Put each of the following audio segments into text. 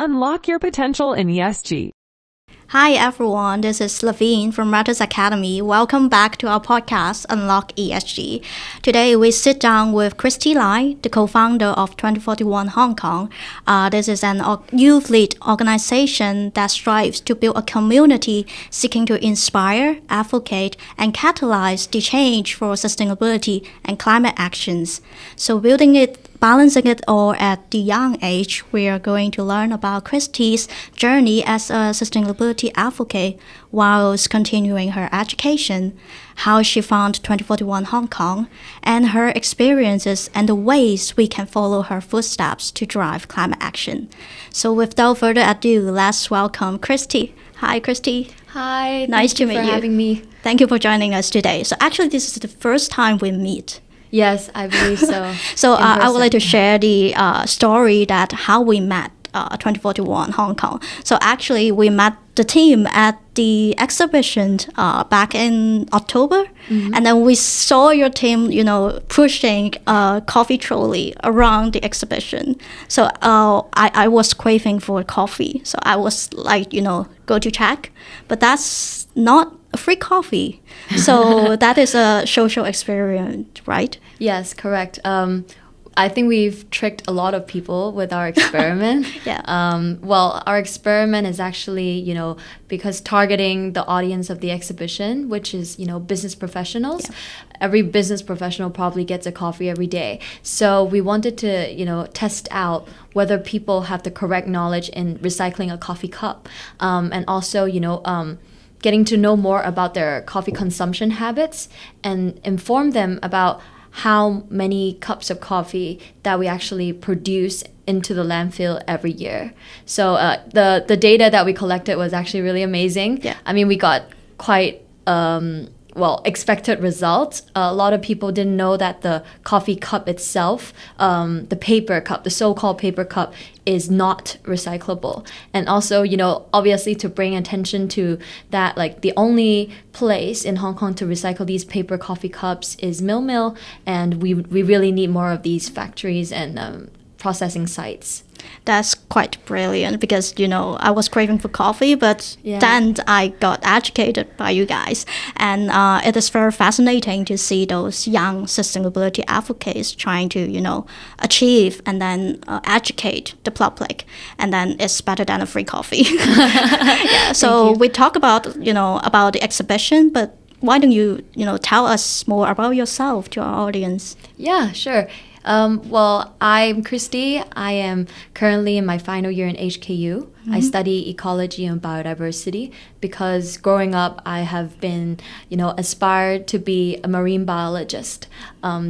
Unlock your potential in ESG. Hi everyone, this is Lavine from Matters Academy. Welcome back to our podcast, Unlock ESG. Today we sit down with Christie Lai, the co-founder of 2041 Hong Kong. This is an youth-led organization that strives to build a community seeking to inspire, advocate, and catalyze the change for sustainability and climate actions. So balancing it all at the young age, we are going to learn about Christie's journey as a sustainability advocate whilst continuing her education, how she found 2041 Hong Kong, and her experiences and the ways we can follow her footsteps to drive climate action. So without further ado, let's welcome Christie. Hi, Christie. Hi. Nice to meet you. Thank you for having me. Thank you for joining us today. So actually, this is the first time we meet. Yes, I believe so. So I would like to share the story that how we met 2041 Hong Kong. So actually, we met the team at the exhibition back in October, and then we saw your team, pushing a coffee trolley around the exhibition. So I was craving for coffee, so I was like, go to check, but that's not a free coffee. So that is a social experience, right? Yes, correct. I think we've tricked a lot of people with our experiment. Yeah. Well, our experiment is actually, because targeting the audience of the exhibition, which is, business professionals. Yeah. Every business professional probably gets a coffee every day. So we wanted to, test out whether people have the correct knowledge in recycling a coffee cup. And also, getting to know more about their coffee consumption habits and inform them about how many cups of coffee that we actually produce into the landfill every year. So the data that we collected was actually really amazing. Yeah. I mean, we got quite expected results. A lot of people didn't know that the coffee cup itself, the paper cup, the so-called paper cup, is not recyclable. And also, obviously to bring attention to that, like the only place in Hong Kong to recycle these paper coffee cups is Mill, and we really need more of these factories and processing sites. That's quite brilliant because, I was craving for coffee, but then I got educated by you guys. And it is very fascinating to see those young sustainability advocates trying to, achieve and then educate the public. And then it's better than a free coffee. Yeah. So we talk about, about the exhibition, but why don't you, tell us more about yourself to our audience? Yeah, sure. Well, I'm Christie. I am currently in my final year in HKU. I study ecology and biodiversity because growing up, I have been, aspired to be a marine biologist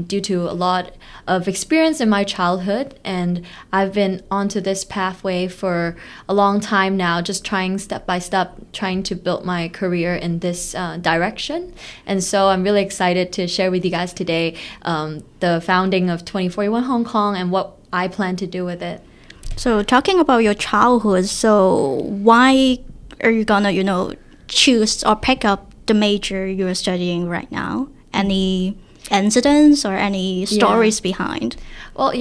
due to a lot of experience in my childhood. And I've been onto this pathway for a long time now, just trying step by step, trying to build my career in this direction. And so I'm really excited to share with you guys today the founding of 2041 Hong Kong and what I plan to do with it. So talking about your childhood, so why are you gonna, choose or pick up the major you're studying right now? Any incidents or any stories behind? Well,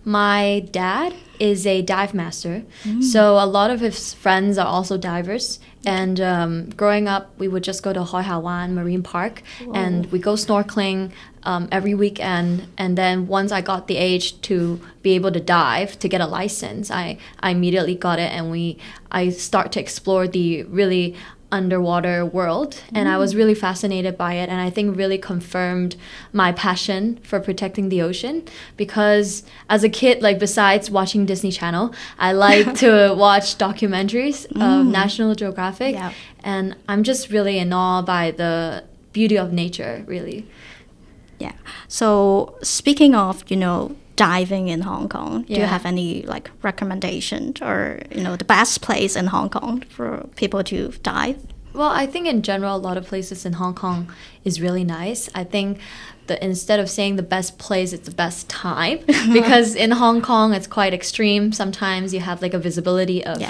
my dad is a dive master. So a lot of his friends are also divers. And growing up, we would just go to Hoi Ha Wan Marine Park. Whoa. And we go snorkeling every weekend. And then once I got the age to be able to dive, to get a license, I immediately got it. And I start to explore the really underwater world, and I was really fascinated by it, and I think really confirmed my passion for protecting the ocean, because as a kid, like besides watching Disney Channel, I like to watch documentaries of National Geographic, and I'm just really in awe by the beauty of nature, really. Yeah. So speaking of, diving in Hong Kong, do you have any recommendation or the best place in Hong Kong for people to dive? Well, I think in general, a lot of places in Hong Kong is really nice. I think instead of saying the best place, it's the best time, because in Hong Kong it's quite extreme. Sometimes you have a visibility of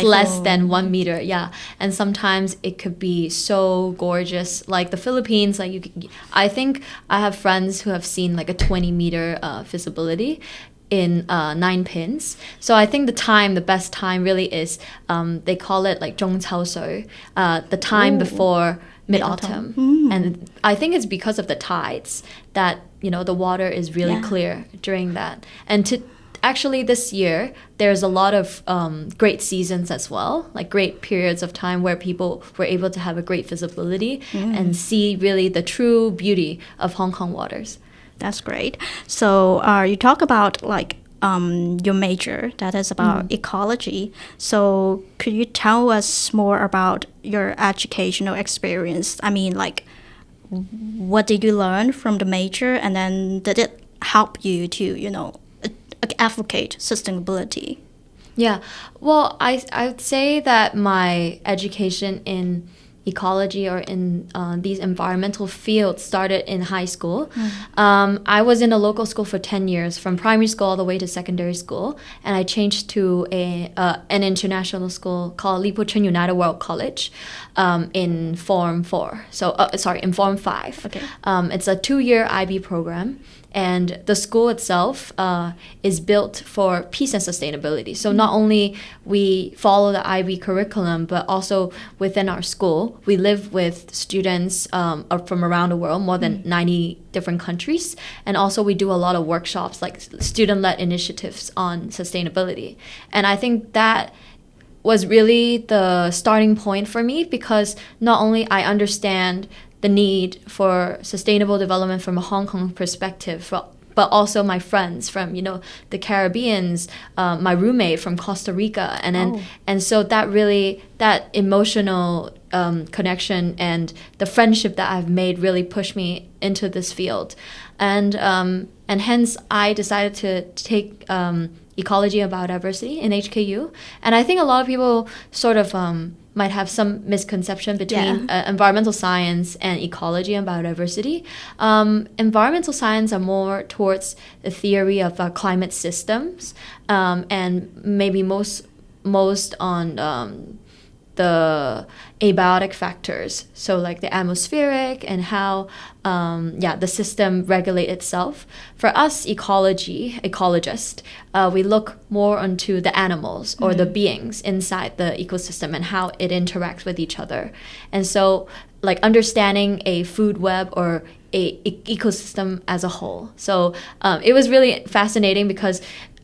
less than 1 meter, and sometimes it could be so gorgeous, like the Philippines. I think I have friends who have seen a 20-meter visibility, in 9 pins. So I think the best time really is, they call it like 中潮水, the time before mid-autumn. And I think it's because of the tides that, the water is really clear during that. And actually this year, there's a lot of great seasons as well, like great periods of time where people were able to have a great visibility and see really the true beauty of Hong Kong waters. That's great. So you talk about like your major that is about ecology. So could you tell us more about your educational experience? I mean, like, what did you learn from the major, and then did it help you to, advocate sustainability? Yeah, well, I would say that my education in ecology or in these environmental fields started in high school. I was in a local school for 10 years, from primary school all the way to secondary school, and I changed to an international school called Li Po Chun United World College in Form 4. In Form 5. Okay. It's a 2-year IB program. And the school itself is built for peace and sustainability. So not only we follow the IB curriculum, but also within our school, we live with students from around the world, more than 90 different countries. And also we do a lot of workshops, like student-led initiatives on sustainability. And I think that was really the starting point for me, because not only I understand the need for sustainable development from a Hong Kong perspective, but also my friends from the Caribbeans, my roommate from Costa Rica, and so that emotional connection and the friendship that I've made really pushed me into this field, and hence I decided to take ecology and biodiversity in HKU, and I think a lot of people sort of might have some misconception between environmental science and ecology and biodiversity. Environmental science are more towards the theory of climate systems, and maybe most on the abiotic factors, so like the atmospheric and how the system regulate itself. For us ecologists, we look more onto the animals or the beings inside the ecosystem and how it interacts with each other. And so like understanding a food web or a ecosystem as a whole. So it was really fascinating, because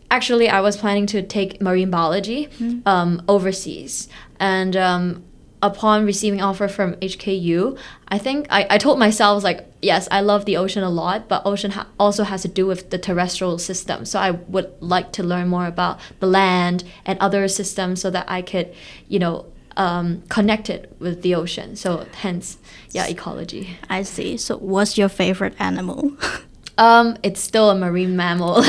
actually I was planning to take marine biology overseas, and upon receiving offer from HKU, I think I told myself, like, yes, I love the ocean a lot, but ocean also has to do with the terrestrial system. So I would like to learn more about the land and other systems so that I could, connect it with the ocean. So hence, ecology. I see. So what's your favorite animal? It's still a marine mammal.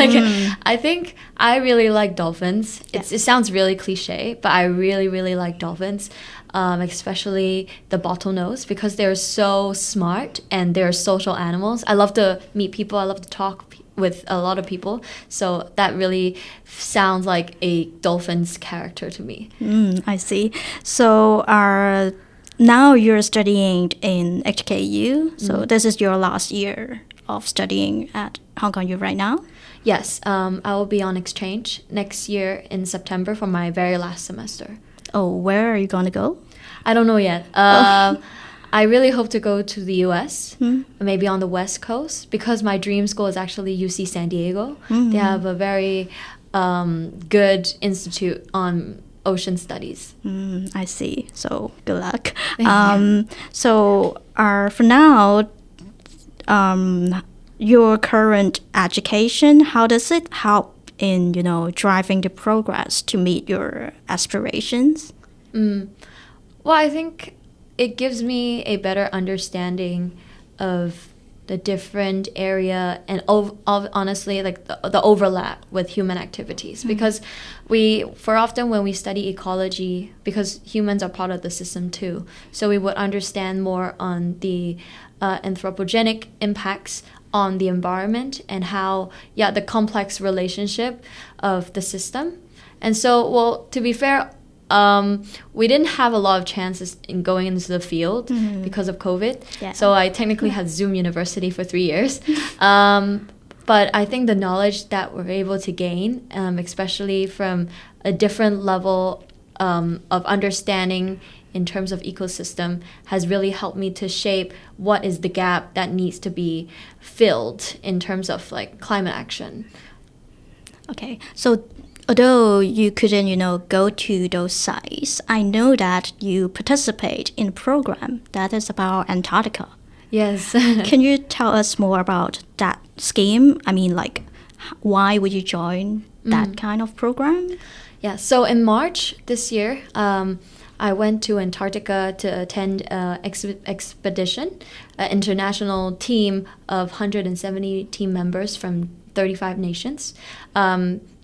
I think I really like dolphins. It sounds really cliche, but I really, really like dolphins, especially the bottlenose, because they're so smart and they're social animals. I love to meet people. I love to talk with a lot of people. So that really sounds like a dolphin's character to me. I see. So now you're studying in HKU. So this is your last year of studying at Hong Kong U right now? Yes, I will be on exchange next year in September for my very last semester. Oh, where are you going to go? I don't know yet. I really hope to go to the US, maybe on the West Coast, because my dream school is actually UC San Diego. They have a very good institute on ocean studies. I see. So good luck. So for now, your current education, how does it help in, driving the progress to meet your aspirations? Well, I think it gives me a better understanding of the different area and of honestly like the overlap with human activities, because for often when we study ecology, because humans are part of the system too, so we would understand more on the anthropogenic impacts on the environment and how the complex relationship of the system. And so, well, to be fair, we didn't have a lot of chances in going into the field because of COVID. So I technically had Zoom University for 3 years. But I think the knowledge that we're able to gain, especially from a different level of understanding in terms of ecosystem, has really helped me to shape what is the gap that needs to be filled in terms of like climate action. Okay, so although you couldn't, go to those sites, I know that you participate in a program that is about Antarctica. Yes. Can you tell us more about that scheme? I mean, like, why would you join that kind of program? Yeah, so in March this year, I went to Antarctica to attend an expedition, an international team of 170 team members from 35 nations.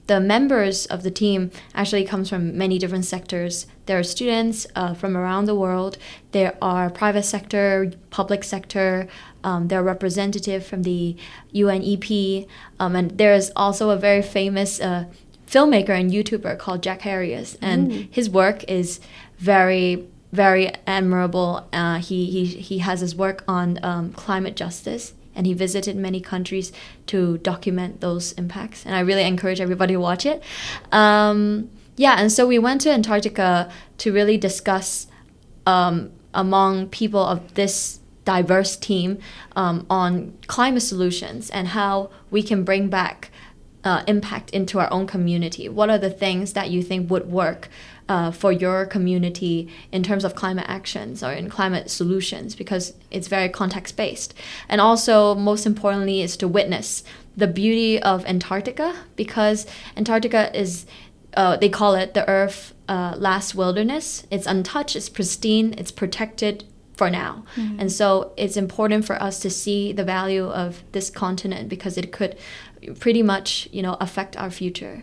The members of the team actually comes from many different sectors. There are students from around the world. There are private sector, public sector. There are representatives from the UNEP. And there is also a very famous filmmaker and YouTuber called Jack Harrius. And his work is very, very admirable. He has his work on climate justice. And he visited many countries to document those impacts. And I really encourage everybody to watch it. And so we went to Antarctica to really discuss among people of this diverse team on climate solutions and how we can bring back impact into our own community. What are the things that you think would work for your community in terms of climate actions or in climate solutions, because it's very context-based. And also, most importantly, is to witness the beauty of Antarctica, because Antarctica is, they call it the Earth's last wilderness. It's untouched, it's pristine, it's protected for now. And so it's important for us to see the value of this continent because it could pretty much, affect our future.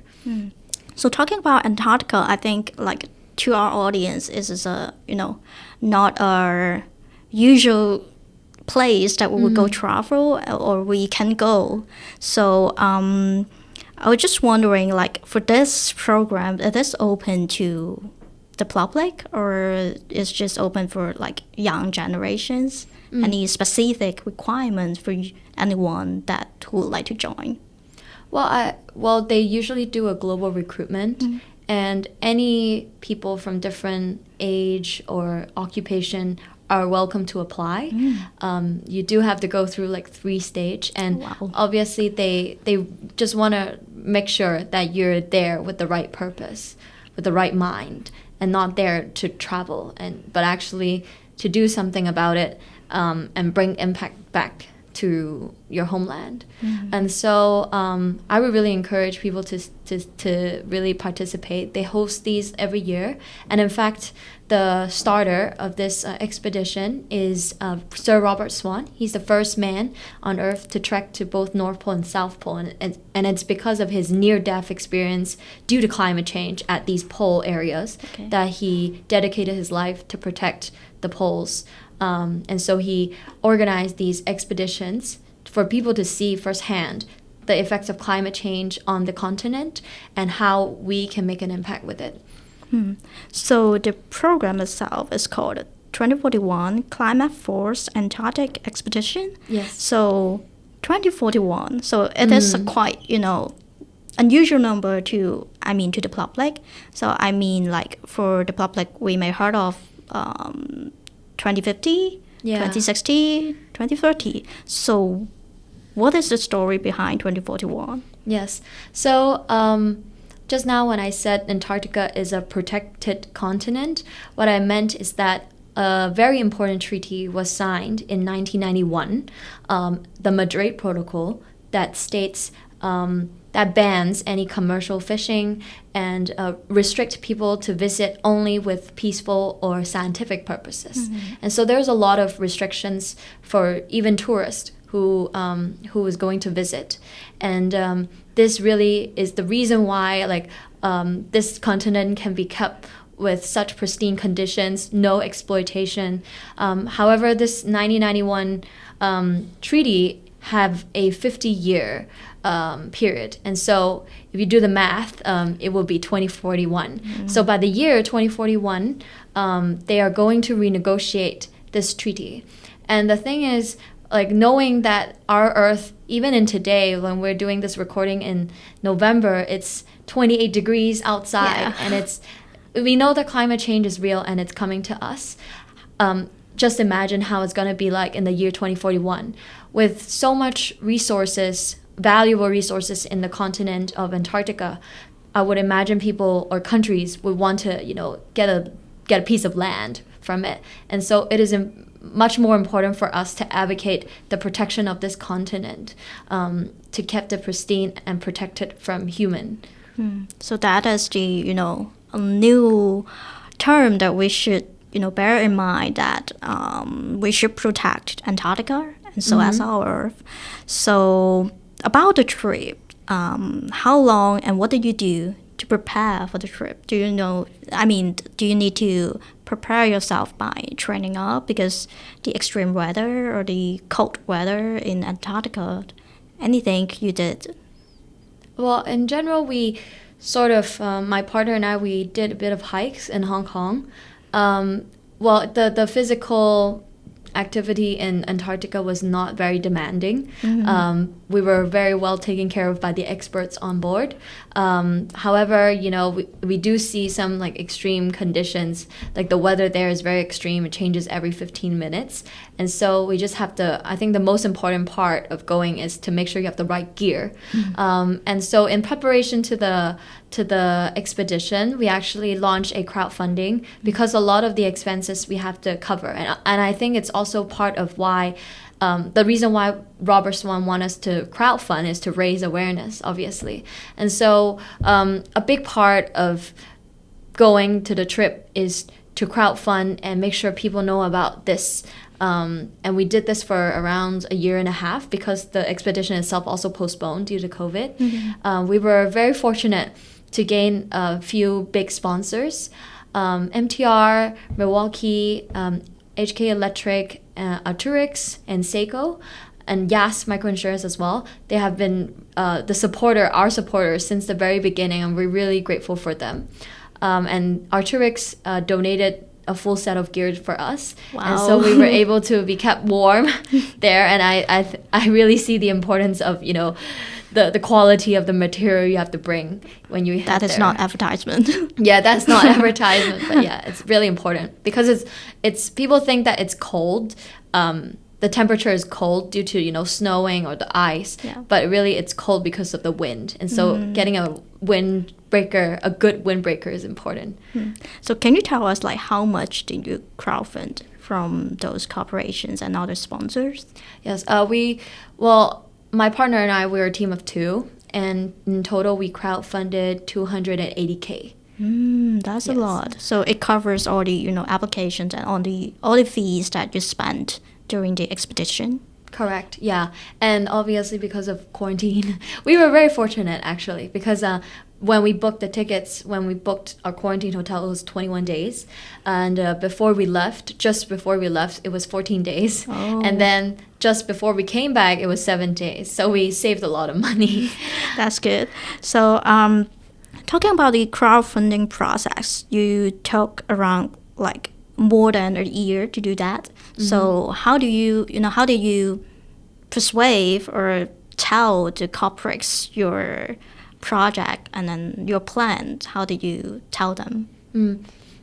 So talking about Antarctica, I think like to our audience, this is a not our usual place that we would go travel or we can go. So I was just wondering, like for this program, is this open to the public or is just open for like young generations? Any specific requirements for anyone who would like to join? Well, they usually do a global recruitment, and any people from different age or occupation are welcome to apply. You do have to go through like 3 stages, and obviously they just want to make sure that you're there with the right purpose, with the right mind, and not there to travel, but actually to do something about it and bring impact back to your homeland. And so I would really encourage people to really participate. They host these every year. And in fact, the starter of this expedition is Sir Robert Swan. He's the first man on Earth to trek to both North Pole and South Pole. And it's because of his near-death experience due to climate change at these pole areas that he dedicated his life to protect the poles. And so he organized these expeditions for people to see firsthand the effects of climate change on the continent and how we can make an impact with it. So the program itself is called 2041 ClimateForce Antarctic Expedition. Yes. So 2041. So it is a quite, unusual number to the public. So I mean, like for the public, we may heard of 2050, 2060, 2030. So what is the story behind 2041? Yes. So just now when I said Antarctica is a protected continent, what I meant is that a very important treaty was signed in 1991, the Madrid Protocol, that states that bans any commercial fishing and restrict people to visit only with peaceful or scientific purposes. And so there's a lot of restrictions for even tourists who is going to visit. And this really is the reason why this continent can be kept with such pristine conditions, no exploitation. However, this 1991 treaty have a 50-year period. And so if you do the math, it will be 2041. So by the year 2041, they are going to renegotiate this treaty. And the thing is, like knowing that our Earth, even in today, when we're doing this recording in November, it's 28 degrees outside, and we know that climate change is real and it's coming to us. Just imagine how it's going to be like in the year 2041 with so much resources, valuable resources in the continent of Antarctica. I would imagine people or countries would want to, get a piece of land from it. And so it is much more important for us to advocate the protection of this continent, to keep it pristine and protect it from human. So that is the, a new term that we should, bear in mind, that we should protect Antarctica and so as our Earth. So about the trip, how long and what did you do to prepare for the trip? Do you need to prepare yourself by training up because the extreme weather or the cold weather in Antarctica? Anything you did? Well, in general, we sort of, my partner and I, we did a bit of hikes in Hong Kong. Well, the physical activity in Antarctica was not very demanding. We were very well taken care of by the experts on board. However, we do see some like extreme conditions. Like the weather there is very extreme. It changes every 15 minutes. And so we just have to, I think the most important part of going is to make sure you have the right gear. And so in preparation to the expedition, we actually launched a crowdfunding because a lot of the expenses we have to cover. And I think it's also part of why the reason why Robert Swan want us to crowdfund is to raise awareness, obviously. And so a big part of going to the trip is to crowdfund and make sure people know about this. And we did this for around a year and a half because the expedition itself also postponed due to COVID. We were very fortunate to gain a few big sponsors. MTR, Milwaukee, HK Electric, Arcturix, and Seiko, and Yas Microinsurance as well. They have been our supporters since the very beginning, and we're really grateful for them. And Arcturix donated a full set of gear for us. Wow. And so we were able to be kept warm there. And I really see the importance of, the quality of the material you have to bring when you head there. That is not advertisement. Yeah, that's not advertisement. But yeah, it's really important because it's people think that it's cold. The temperature is cold due to, snowing or the ice. Yeah. But really it's cold because of the wind. And so getting a good windbreaker is important. So can you tell us how much did you crowdfund from those corporations and other sponsors? Yes, my partner and I, we were a team of 2, and in total we crowdfunded $280K. That's a lot. So it covers all the applications and all the fees that you spent during the expedition. Correct. Yeah, and obviously because of quarantine, we were very fortunate actually because when we booked the tickets, when we booked our quarantine hotel, it was 21 days. And just before we left, it was 14 days. Oh. And then just before we came back, it was 7 days. So we saved a lot of money. That's good. So talking about the crowdfunding process, you took around more than a year to do that. So how do you persuade or tell the corporates your project and then your plans? How did you tell them?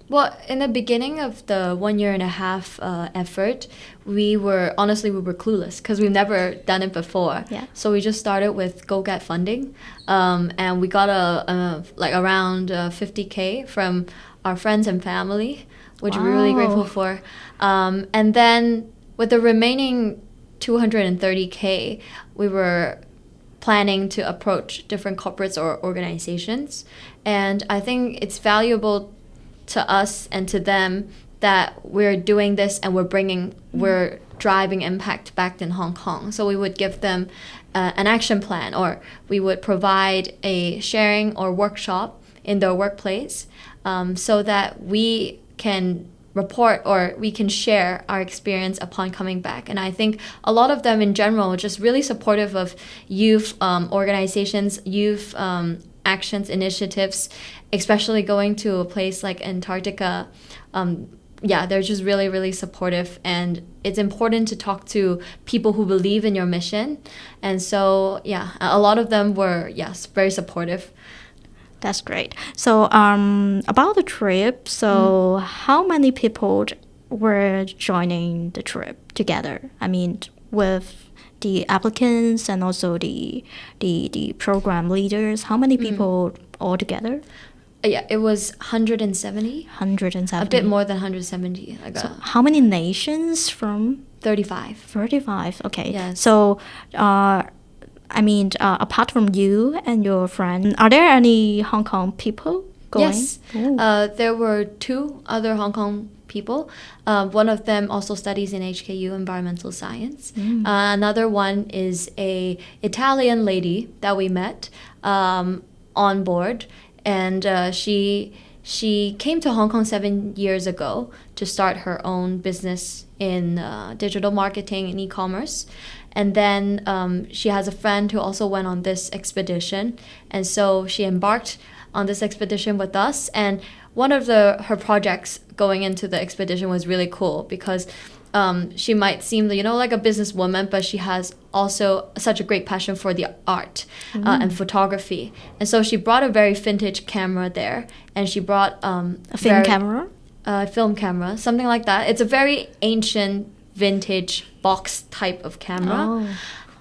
Well, in the beginning of the 1 year and a half effort, we were clueless because we've never done it before. Yeah. So we just started with go get funding, and we got around $50K from our friends and family, which we're really grateful for. And then with the remaining $230K, we were planning to approach different corporates or organizations. And I think it's valuable to us and to them that we're doing this and we're driving impact back in Hong Kong. So we would give them an action plan, or we would provide a sharing or workshop in their workplace so that we can report or we can share our experience upon coming back. And I think a lot of them in general are just really supportive of youth organizations, youth actions, initiatives, especially going to a place like Antarctica. yeah, they're just really, really supportive, and it's important to talk to people who believe in your mission. And so, yeah, a lot of them were, yes, very supportive. That's great. So, about the trip, so how many people were joining the trip together? I mean, with the applicants and also the program leaders, how many people altogether? Yeah, it was 170. 170. A bit more than 170. Like So how many nations from? 35. 35, okay. Yes. So, I mean, apart from you and your friend, are there any Hong Kong people going? Yes. Ooh. There were 2 other Hong Kong people. One of them also studies in HKU environmental science. Another one is a Italian lady that we met on board, and she came to Hong Kong 7 years ago to start her own business in digital marketing and e-commerce. And then she has a friend who also went on this expedition, and so she embarked on this expedition with us. And one of her projects going into the expedition was really cool because she might seem, like a businesswoman, but she has also such a great passion for the art and photography. And so she brought a very vintage camera there, and she brought a film camera? Film camera, something like that. It's a very ancient, vintage box type of camera. Oh.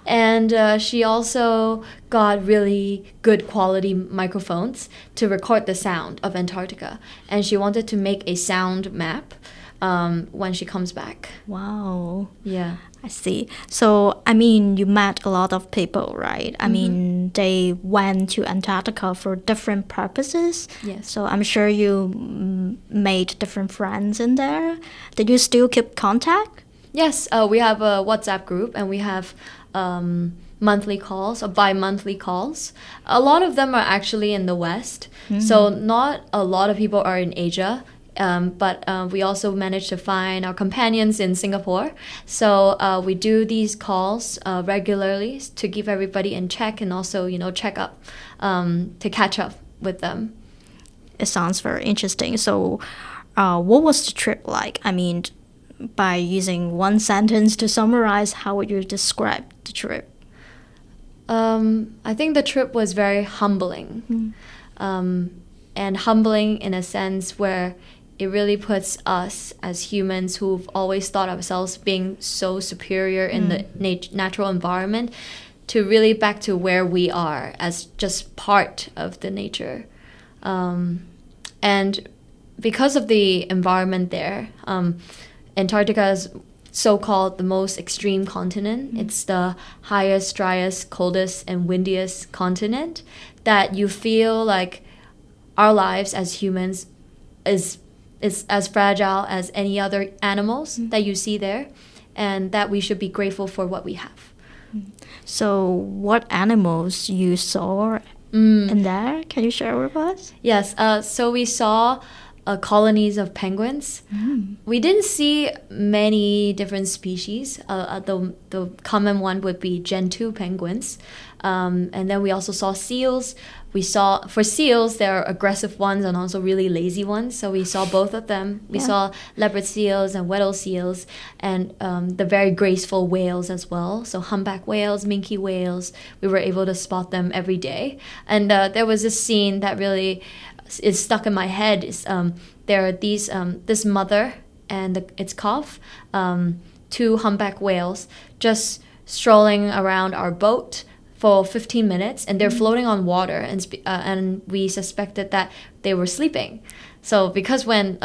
And she also got really good quality microphones to record the sound of Antarctica. And she wanted to make a sound map when she comes back. Wow. Yeah. I see. So, I mean, you met a lot of people, right? I mean, they went to Antarctica for different purposes. Yes. So, I'm sure you made different friends in there. Did you still keep contact? Yes, we have a WhatsApp group, and we have monthly calls or bi-monthly calls. A lot of them are actually in the West, so not a lot of people are in Asia. But we also managed to find our companions in Singapore. So we do these calls regularly to keep everybody in check, and also, check up to catch up with them. It sounds very interesting. So, what was the trip like? I mean, by using one sentence to summarize, how would you describe the trip? I think the trip was very humbling. And humbling in a sense where it really puts us as humans who've always thought ourselves being so superior in the natural environment to really back to where we are as just part of the nature. And because of the environment there, Antarctica is so-called the most extreme continent. It's the highest, driest, coldest, and windiest continent that you feel like our lives as humans is as fragile as any other animals that you see there, and that we should be grateful for what we have. So, what animals you saw in there? Can you share with us? Yes, so we saw colonies of penguins. We didn't see many different species. The common one would be Gentoo penguins. And then we also saw seals. For seals, there are aggressive ones and also really lazy ones. So we saw both of them. We saw leopard seals and Weddell seals, and the very graceful whales as well. So humpback whales, minke whales, we were able to spot them every day. And there was this scene that really is stuck in my head. There are this mother and its calf, 2 humpback whales, just strolling around our boat for 15 minutes, and they're floating on water, and we suspected that they were sleeping. So because when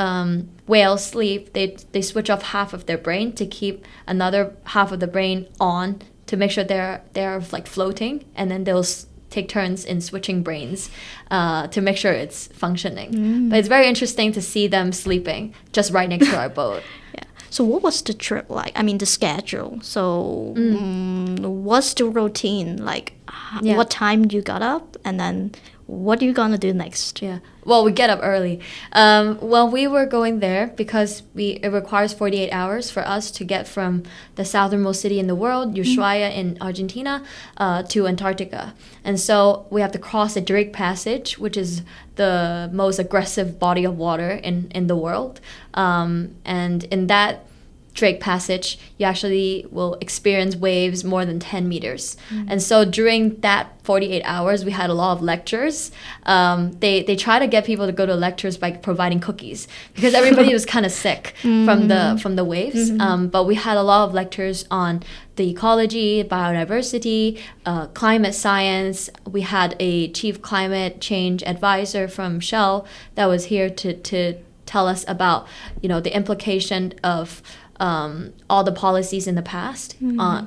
whales sleep, they switch off half of their brain to keep another half of the brain on to make sure they're like floating, and then they'll take turns in switching brains to make sure it's functioning. But it's very interesting to see them sleeping just right next to our boat. Yeah. So what was the trip like? I mean, the schedule. So what's the routine? Like, what time you got up, and then what are you gonna do next? Yeah. Well, we get up early. Well, we were going there because it requires 48 hours for us to get from the southernmost city in the world, Ushuaia in Argentina, to Antarctica. And so we have to cross the Drake Passage, which is the most aggressive body of water in the world. And in that Drake Passage, you actually will experience waves more than 10 meters. And so during that 48 hours, we had a lot of lectures. They try to get people to go to lectures by providing cookies because everybody was kind of sick from the waves. But we had a lot of lectures on the ecology, biodiversity, climate science. We had a chief climate change advisor from Shell that was here to tell us about, the implication of all the policies in the past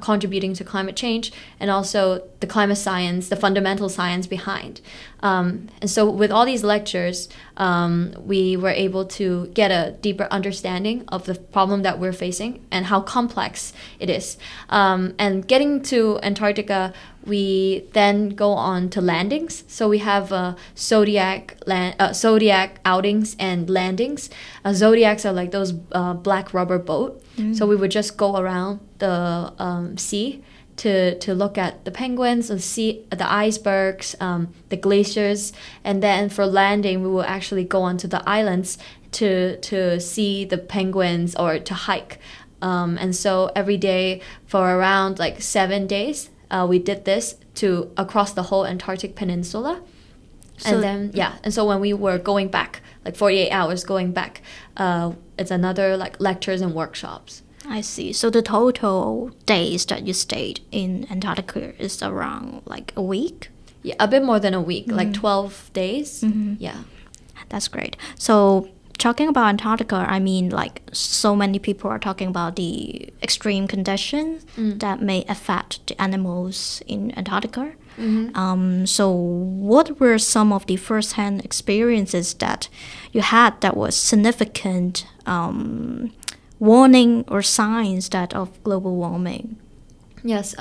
contributing to climate change, and also the climate science, the fundamental science behind. And so with all these lectures, we were able to get a deeper understanding of the problem that we're facing and how complex it is. And getting to Antarctica, we then go on to landings. So we have zodiac outings and landings. Zodiacs are like those black rubber boat. So we would just go around the sea to look at the penguins, the icebergs, the glaciers, and then for landing we will actually go onto the islands to see the penguins or to hike. And so every day for around like 7 days, we did this across the whole Antarctic Peninsula. And so when we were going back, like 48 hours going back, it's another like lectures and workshops. I see. So the total days that you stayed in Antarctica is around like a week? Yeah, a bit more than a week, like 12 days. Yeah. That's great. So talking about Antarctica, I mean, like so many people are talking about the extreme conditions that may affect the animals in Antarctica. So what were some of the first-hand experiences that you had that was significant warning or signs that of global warming? Yes,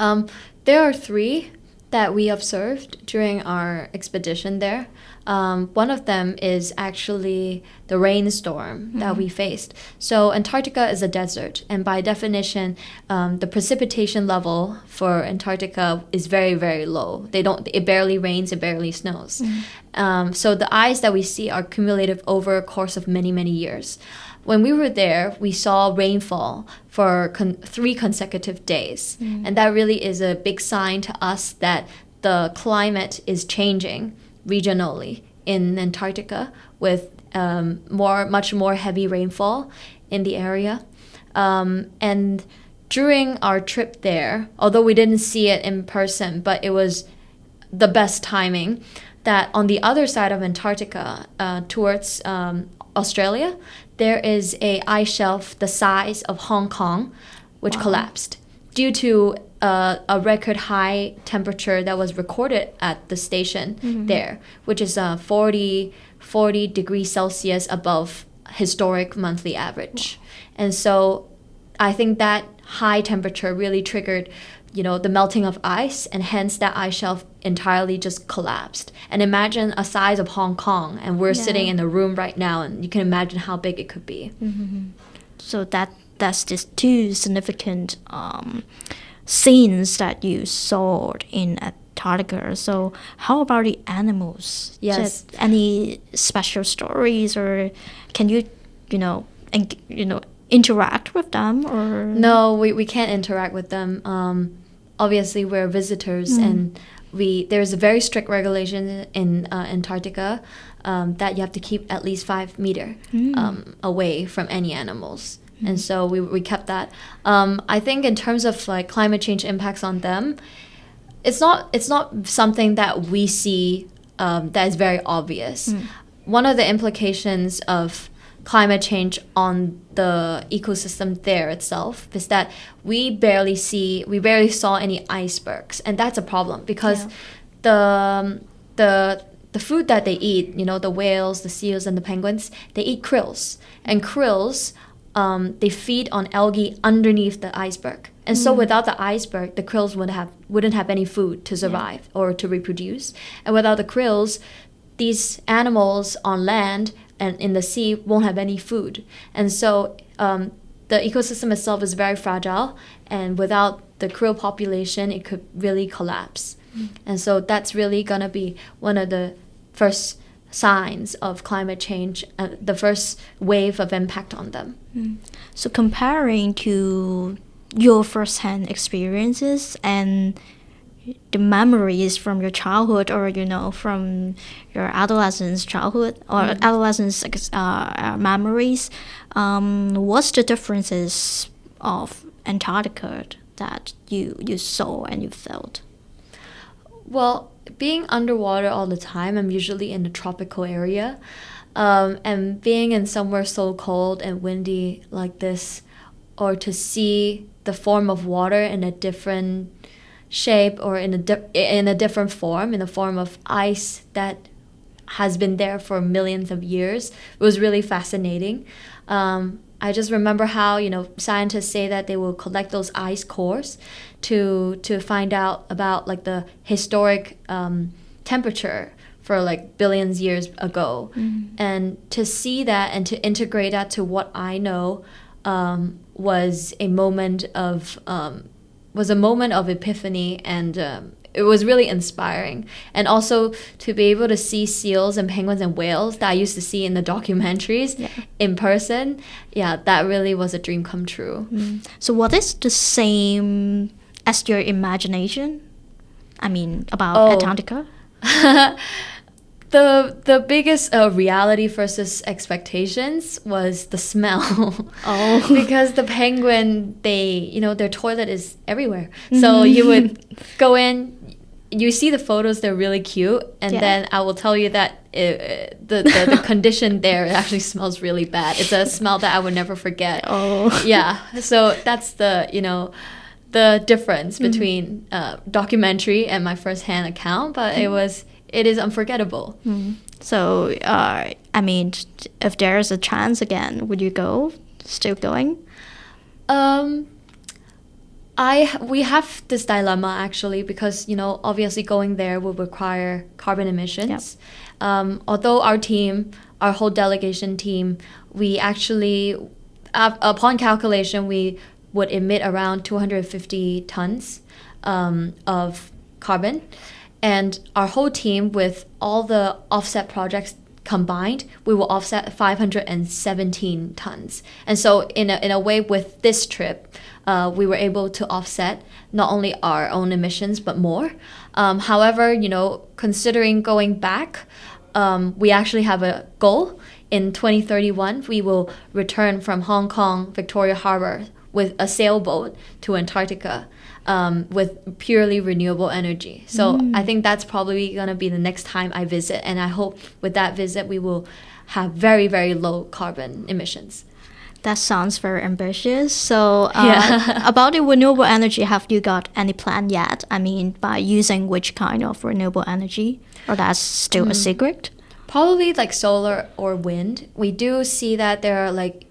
there are 3 that we observed during our expedition there. One of them is actually the rainstorm that we faced. So Antarctica is a desert, and by definition, the precipitation level for Antarctica is very, very low. It barely rains, it barely snows. So the ice that we see are cumulative over a course of many, many years. When we were there, we saw rainfall for 3 consecutive days. And that really is a big sign to us that the climate is changing regionally in Antarctica with much more heavy rainfall in the area. And during our trip there, although we didn't see it in person, but it was the best timing, that on the other side of Antarctica, towards Australia, there is a ice shelf the size of Hong Kong, which collapsed due to a record high temperature that was recorded at the station there, which is 40 degrees Celsius above historic monthly average. And so I think that high temperature really triggered the melting of ice, and hence that ice shelf entirely just collapsed. And imagine a size of Hong Kong, and we're sitting in the room right now, and you can imagine how big it could be. So that's just 2 significant scenes that you saw in Antarctica. So how about the animals? Yes. Just any special stories, or can you interact with them? Or no, we can't interact with them. Obviously we're visitors, and there's a very strict regulation in Antarctica that you have to keep at least 5 meters away from any animals. And so we kept that. I think in terms of like climate change impacts on them, it's not something that we see that is very obvious. One of the implications of climate change on the ecosystem there itself is that we barely saw any icebergs, and that's a problem because the food that they eat, the whales, the seals, and the penguins, they eat krills, and krills they feed on algae underneath the iceberg. And so without the iceberg, the krills wouldn't have any food to survive or to reproduce. And without the krills, these animals on land and in the sea won't have any food. And so the ecosystem itself is very fragile, and without the krill population, it could really collapse. And so that's really going to be one of the first signs of climate change, the first wave of impact on them. So comparing to your first-hand experiences and the memories from your childhood, or from your adolescence childhood or adolescence memories, what's the differences of Antarctica that you saw and you felt? Well, being underwater all the time, I'm usually in a tropical area, and being in somewhere so cold and windy like this, or to see the form of water in a different shape or in a different form, in the form of ice that has been there for millions of years, it was really fascinating. I just remember how scientists say that they will collect those ice cores to find out about like the historic temperature for like billions years ago, and to see that and to integrate that to what I know was a moment of epiphany, and it was really inspiring. And also to be able to see seals and penguins and whales that I used to see in the documentaries in person, that really was a dream come true. So what is the same as your imagination? I mean, about Antarctica? The biggest reality versus expectations was the smell. Because the penguin, their toilet is everywhere. So you would go in, you see the photos, they're really cute, and then I will tell you that the condition there actually smells really bad. It's a smell that I would never forget. So that's the difference between documentary and my first-hand account, but it is unforgettable. So, I mean, if there's a chance again, would you still going? We have this dilemma actually, because obviously going there will require carbon emissions. Although our whole delegation team, we actually, upon calculation, we would emit around 250 tons of carbon. And our whole team, with all the offset projects combined, we will offset 517 tons. And so in a way, with this trip, we were able to offset not only our own emissions, but more. However, considering going back, we actually have a goal. In 2031, we will return from Hong Kong, Victoria Harbour, with a sailboat to Antarctica, with purely renewable energy. So I think that's probably going to be the next time I visit. And I hope with that visit, we will have very, very low carbon emissions. That sounds very ambitious. So about the renewable energy, have you got any plan yet? I mean, by using which kind of renewable energy? Or that's still a secret? Probably like solar or wind. We do see that there are like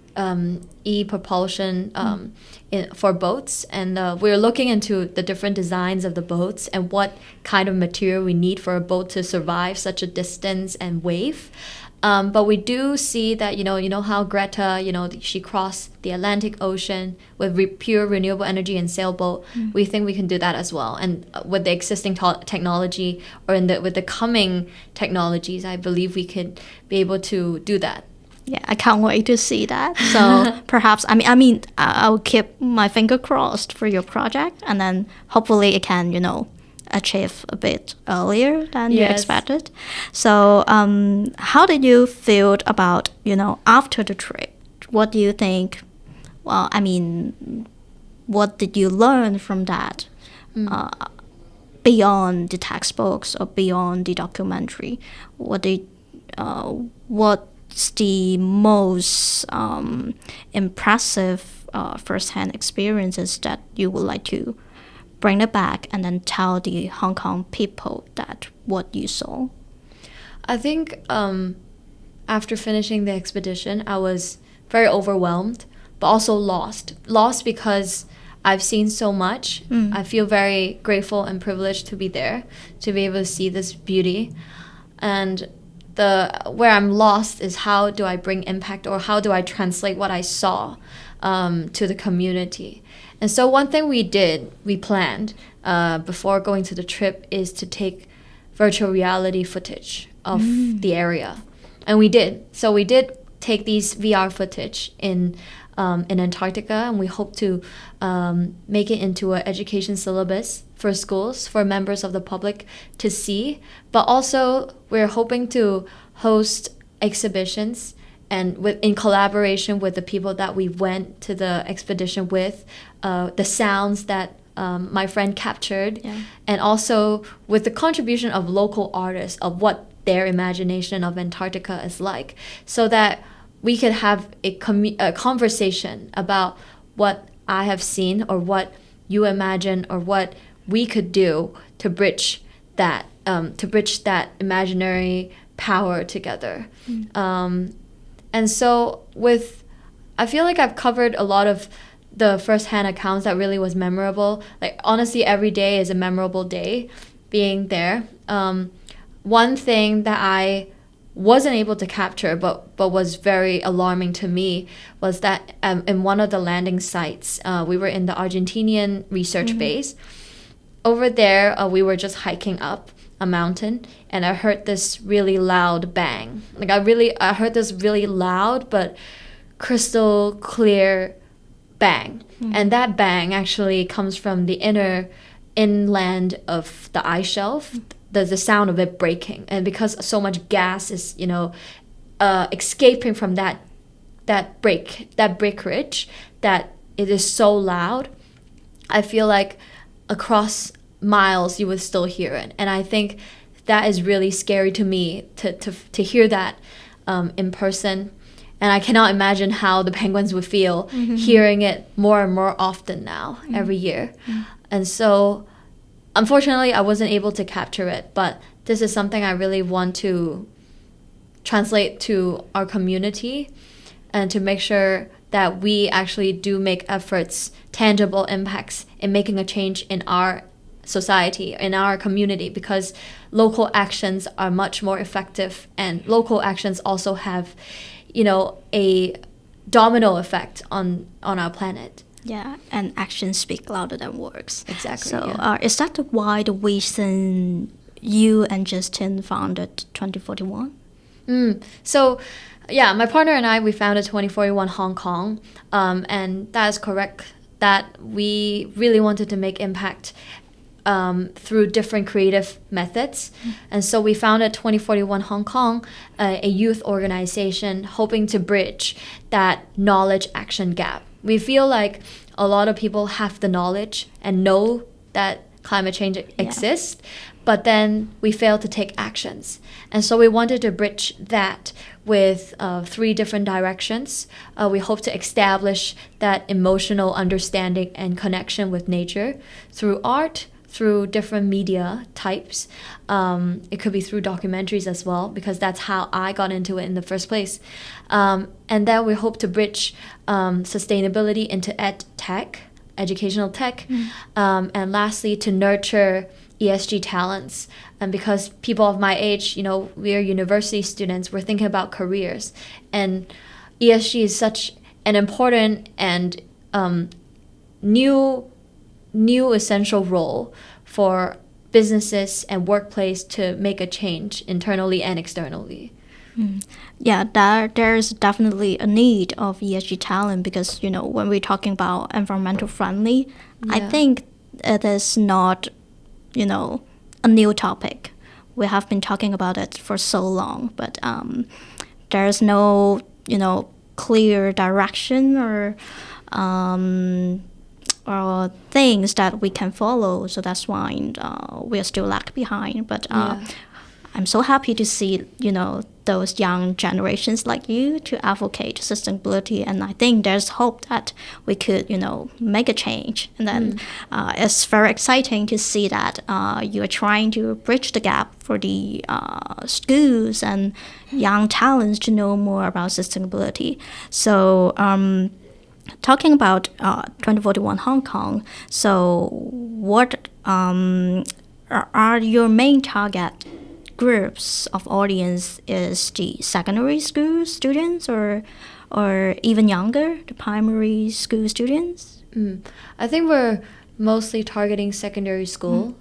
e-propulsion for boats, and we're looking into the different designs of the boats and what kind of material we need for a boat to survive such a distance and wave. But we do see that, how Greta, she crossed the Atlantic Ocean with pure renewable energy and sailboat. We think we can do that as well. And with the existing technology, or with the coming technologies, I believe we could be able to do that. Yeah, I can't wait to see that. So perhaps, I'll keep my finger crossed for your project, and then hopefully it can, achieve a bit earlier than you expected. So how did you feel about, after the trip? What do you think? Well, what did you learn from that beyond the textbooks or beyond the documentary? What's the most impressive first-hand experiences that you would like to bring it back and then tell the Hong Kong people that what you saw? I think after finishing the expedition, I was very overwhelmed, but also lost. Lost because I've seen so much. I feel very grateful and privileged to be there, to be able to see this beauty. And where I'm lost is how do I bring impact, or how do I translate what I saw to the community. And so one thing we planned before going to the trip is to take virtual reality footage of the area. And we did. So we did take these VR footage in Antarctica, and we hope to make it into an education syllabus for schools, for members of the public to see. But also, we're hoping to host exhibitions and in collaboration with the people that we went to the expedition with, the sounds that my friend captured, and also with the contribution of local artists of what their imagination of Antarctica is like, so that we could have a conversation about what I have seen, or what you imagine, or what we could do to bridge that imaginary power together. And so I feel like I've covered a lot of the first-hand accounts that really was memorable. Like, honestly, every day is a memorable day being there. One thing that I wasn't able to capture but was very alarming to me was that in one of the landing sites, we were in the Argentinian research base. Over there, we were just hiking up a mountain, and I heard this really loud bang. Like, I heard this really loud but crystal clear bang. And that bang actually comes from the inland of the ice shelf, the sound of it breaking. And because so much gas is, escaping from that breakage, that it is so loud, I feel like across miles you would still hear it. And I think that is really scary to me to hear that in person. And I cannot imagine how the penguins would feel hearing it more and more often now, every year. And so, unfortunately, I wasn't able to capture it, but this is something I really want to translate to our community, and to make sure that we actually do make efforts, tangible impacts in making a change in our society, in our community, because local actions are much more effective, and local actions also have, a domino effect on our planet. Yeah, and actions speak louder than words. Exactly. So is that why the reason you and Justin founded 2041? So, yeah, my partner and I, we founded 2041 Hong Kong, and that is correct, that we really wanted to make impact through different creative methods. And so we founded 2041 Hong Kong, a youth organization hoping to bridge that knowledge action gap. We feel like a lot of people have the knowledge and know that climate change exists, but then we fail to take actions. And so we wanted to bridge that with 3 different directions. We hope to establish that emotional understanding and connection with nature through art, through different media types. It could be through documentaries as well, because that's how I got into it in the first place. And then we hope to bridge sustainability into educational tech. And lastly, to nurture ESG talents. And because people of my age, we're university students, we're thinking about careers. And ESG is such an important and new essential role for businesses and workplace to make a change internally and externally. Yeah, there's definitely a need of ESG talent, because when we're talking about environmental friendly, I think it is not a new topic. We have been talking about it for so long, but there's no clear direction or things that we can follow. So that's why we are still lag behind. But I'm so happy to see those young generations like you to advocate sustainability, and I think there's hope that we could make a change. And then it's very exciting to see that you're trying to bridge the gap for the schools and young talents to know more about sustainability. So talking about 2041 Hong Kong, so what are your main target groups of audience is the secondary school students or even younger, the primary school students? I think we're mostly targeting secondary school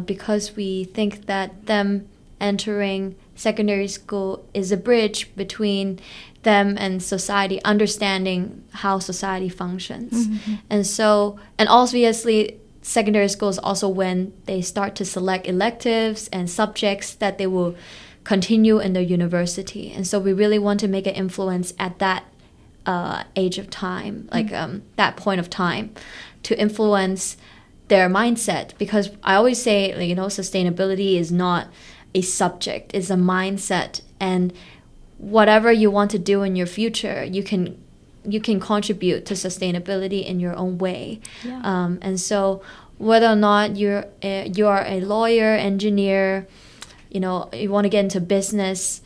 because we think that them entering secondary school is a bridge between them and society, understanding how society functions. And obviously secondary school is also when they start to select electives and subjects that they will continue in their university. And so we really want to make an influence at that age of time, like that point of time, to influence their mindset. Because I always say, sustainability is not a subject, it's a mindset. And whatever you want to do in your future, you can contribute to sustainability in your own way. And so whether or not you are a lawyer, engineer, you want to get into business,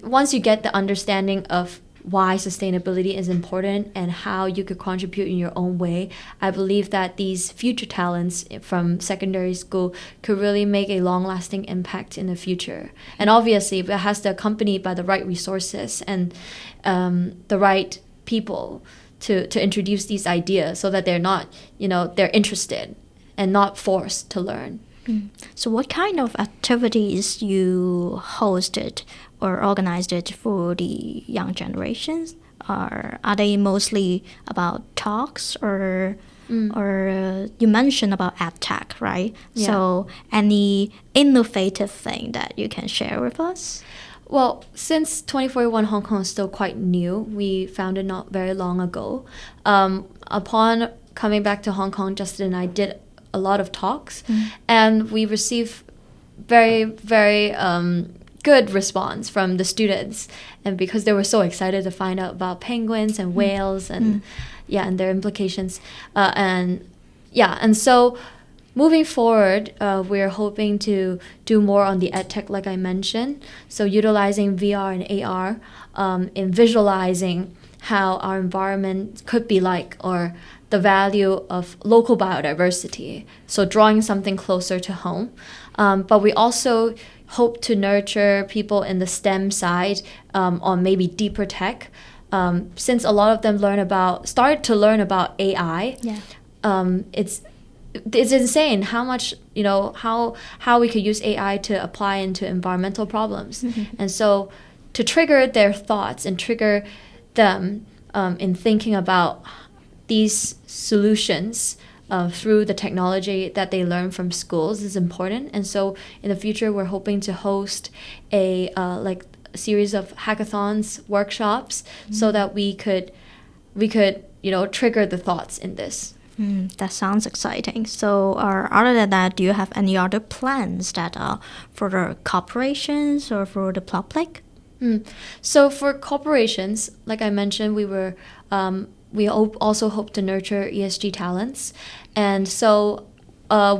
once you get the understanding of why sustainability is important and how you could contribute in your own way, I believe that these future talents from secondary school could really make a long-lasting impact in the future. And obviously, it has to accompany by the right resources and the right people to introduce these ideas so that they're not, they're interested and not forced to learn. So what kind of activities you hosted or organized it for the young generations? Are they mostly about talks or you mentioned about EdTech, right? Yeah. So any innovative thing that you can share with us? Well, since 2041 Hong Kong is still quite new, we founded not very long ago. Upon coming back to Hong Kong, Justin and I did a lot of talks, and we received very, very good response from the students, and because they were so excited to find out about penguins and whales and their implications, and so moving forward, we're hoping to do more on the edtech, like I mentioned, so utilizing VR and AR in visualizing how our environment could be like, or the value of local biodiversity, so drawing something closer to home. But we also hope to nurture people in the STEM side on maybe deeper tech. Since a lot of them started to learn about AI, it's insane how much, how we could use AI to apply into environmental problems. And so to trigger their thoughts and trigger them in thinking about these solutions through the technology that they learn from schools is important. And so in the future, we're hoping to host a series of hackathons, workshops, so that we could trigger the thoughts in this. That sounds exciting. So other than that, do you have any other plans that are for the corporations or for the public? So for corporations, like I mentioned, we also hope to nurture ESG talents. And so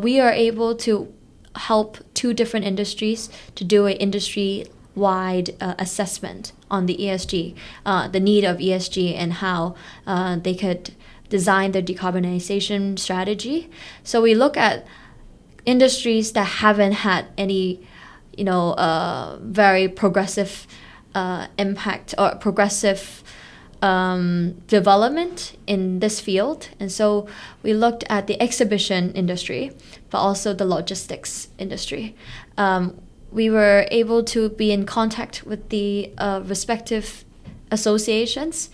we are able to help 2 different industries to do an industry-wide assessment on the ESG, the need of ESG and how they could design their decarbonization strategy. So we look at industries that haven't had any, very progressive impact or progressive development in this field. And so we looked at the exhibition industry, but also the logistics industry. We were able to be in contact with the respective associations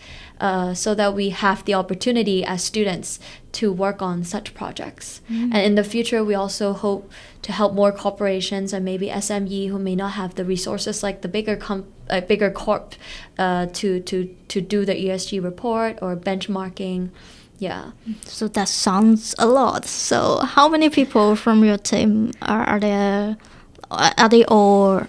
so that we have the opportunity as students to work on such projects. And in the future, we also hope to help more corporations and maybe SME who may not have the resources like the bigger corp to do the ESG report or benchmarking. Yeah. So that sounds a lot. So how many people from your team are there? Are they all,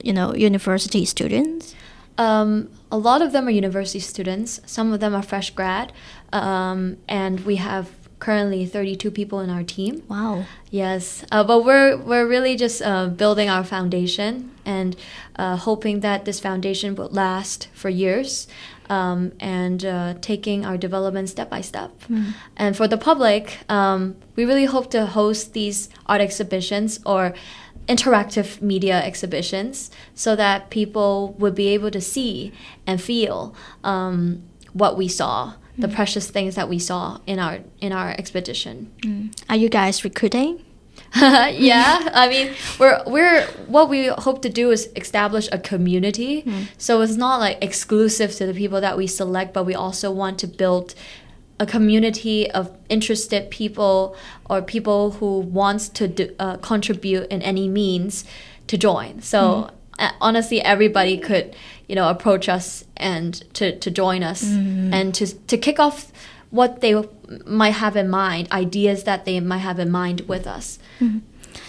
university students? A lot of them are university students. Some of them are fresh grad. And we have currently 32 people in our team. Wow. Yes. But we're really just building our foundation and hoping that this foundation will last for years, and taking our development step by step. And for the public, we really hope to host these art exhibitions or interactive media exhibitions so that people would be able to see and feel what we saw, the precious things that we saw in our expedition. Are you guys recruiting? Yeah, I mean, we're what we hope to do is establish a community. So it's not like exclusive to the people that we select, but we also want to build a community of interested people or people who wants to contribute in any means to join. So honestly, everybody could, approach us and to join us and to kick off what they might have in mind, ideas that they might have in mind with us.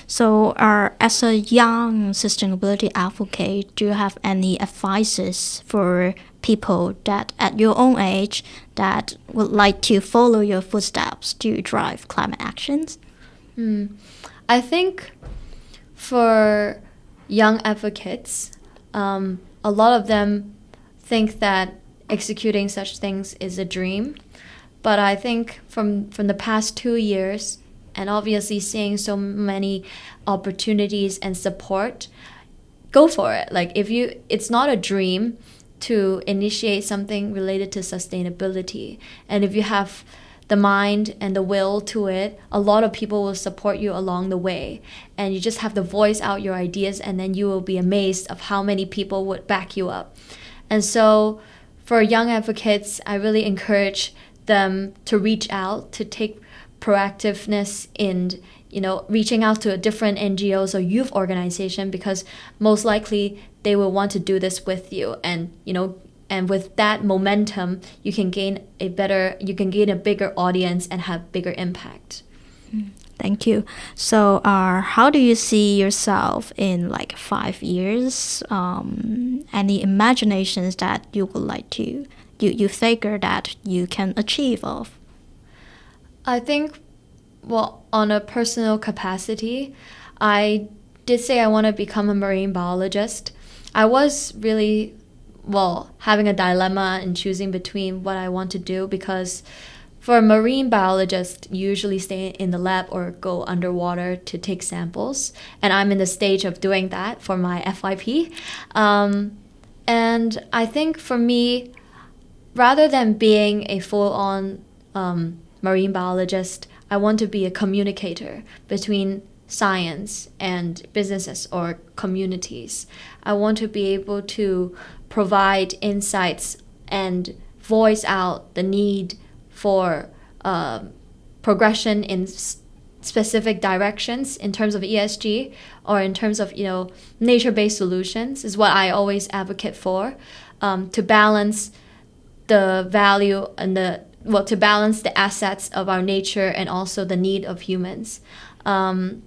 So, as a young sustainability advocate, do you have any advices for people that at your own age that would like to follow your footsteps to drive climate actions? I think for young advocates, a lot of them think that executing such things is a dream. But I think from the past 2 years, and obviously seeing so many opportunities and support, go for it. Like it's not a dream to initiate something related to sustainability. And if you have the mind and the will to it, a lot of people will support you along the way. And you just have to voice out your ideas, and then you will be amazed of how many people would back you up. And so for young advocates, I really encourage them to reach out, to take proactiveness in, reaching out to a different NGOs or youth organization, because most likely they will want to do this with you. And, and with that momentum, you can gain a bigger audience and have bigger impact. Thank you. So, how do you see yourself in 5 years? Any imaginations that you would like to, you figure that you can achieve of? I think, on a personal capacity, I did say I want to become a marine biologist. I was really, having a dilemma in choosing between what I want to do, because for a marine biologist, you usually stay in the lab or go underwater to take samples. And I'm in the stage of doing that for my FYP. And I think for me, rather than being a full-on marine biologist, I want to be a communicator between science and businesses or communities. I want to be able to provide insights and voice out the need for progression in specific directions in terms of ESG or in terms of nature-based solutions is what I always advocate for, to balance the value and to balance the assets of our nature and also the need of humans. And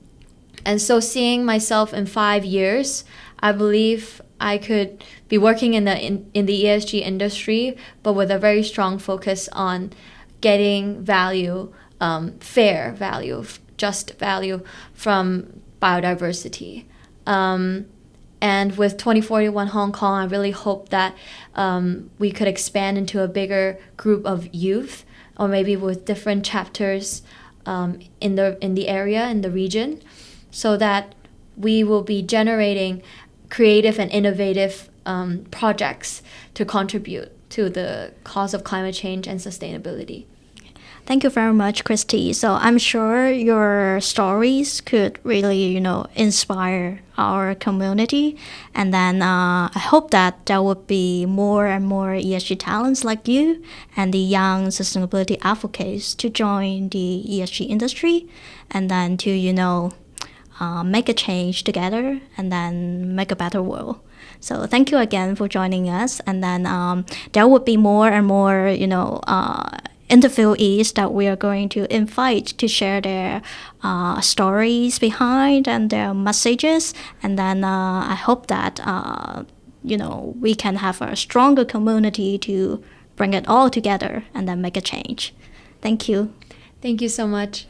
so seeing myself in 5 years, I believe I could be working in the ESG industry, but with a very strong focus on getting value, fair value, just value from biodiversity. And with 2041 Hong Kong, I really hope that we could expand into a bigger group of youth, or maybe with different chapters in the area, in the region, so that we will be generating creative and innovative projects to contribute to the cause of climate change and sustainability. Thank you very much, Christie. So I'm sure your stories could really, inspire our community. And then I hope that there would be more and more ESG talents like you and the young sustainability advocates to join the ESG industry, and then to, make a change together and then make a better world. So thank you again for joining us. And then there would be more and more, interviewees that we are going to invite to share their stories behind and their messages. And then I hope that, we can have a stronger community to bring it all together and then make a change. Thank you. Thank you so much.